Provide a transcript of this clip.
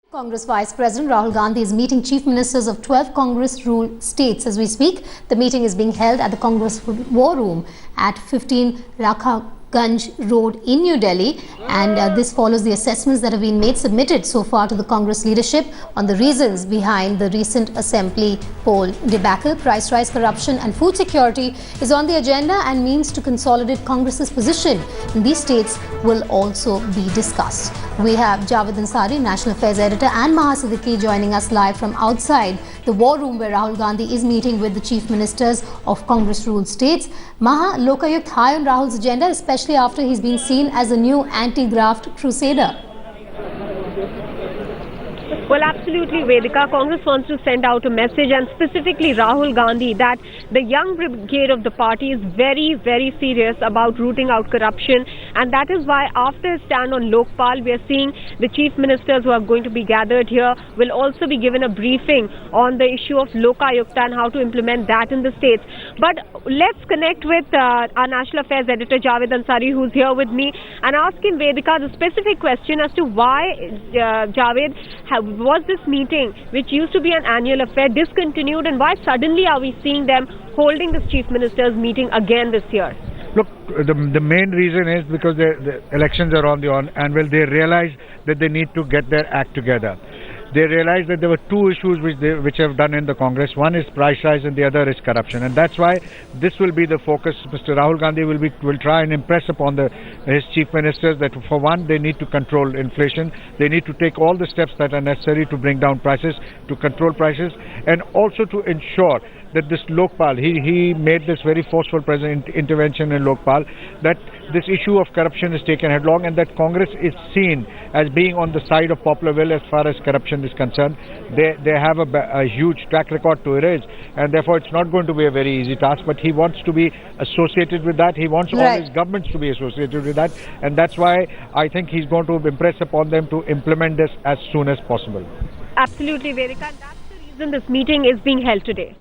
Congress Vice President Rahul Gandhi is meeting chief ministers of 12 Congress-ruled states as we speak. The meeting is being held at the Congress War Room at 15 Ganj Road in New Delhi, and this follows the assessments that have been submitted so far to the Congress leadership on the reasons behind the recent assembly poll debacle. Price rise, corruption and food security is on the agenda, and means to consolidate Congress's position in these states will also be discussed. We have Javed Ansari, National Affairs Editor, and Maha Siddiqui joining us live from outside the War Room, where Rahul Gandhi is meeting with the chief ministers of Congress-ruled states. Maha, Lokayukt high on Rahul's agenda, especially after he's been seen as a new anti-graft crusader. Well, absolutely, Vedika. Congress wants to send out a message, and specifically Rahul Gandhi, that the young brigade of the party is very, very serious about rooting out corruption. And that is why after a stand on Lokpal, we are seeing the chief ministers who are going to be gathered here will also be given a briefing on the issue of Lokayukta and how to implement that in the states. But let's connect with our National Affairs Editor, Javed Ansari, who's here with me, and ask him, Vedika, the specific question as to why, Javed, was this meeting, which used to be an annual affair, discontinued, and why suddenly are we seeing them holding this chief ministers meeting again this year? Look, the main reason is because the elections are on annual. They realize that they need to get their act together. They realized that there were two issues which have done in the Congress. One is price rise and the other is corruption, and that's why this will be the focus. Mr. Rahul Gandhi will try and impress upon his chief ministers that, for one, they need to control inflation. They need to take all the steps that are necessary to bring down prices, to control prices, and also to ensure that this Lokpal, he made this very forceful intervention in Lokpal, that this issue of corruption is taken headlong, and that Congress is seen as being on the side of popular will as far as corruption is concerned. They have a huge track record to erase, and therefore it's not going to be a very easy task, but he wants to be associated with that. He wants all his governments to be associated with that, and that's why I think he's going to impress upon them to implement this as soon as possible. Absolutely, Vedika. That's the reason this meeting is being held today.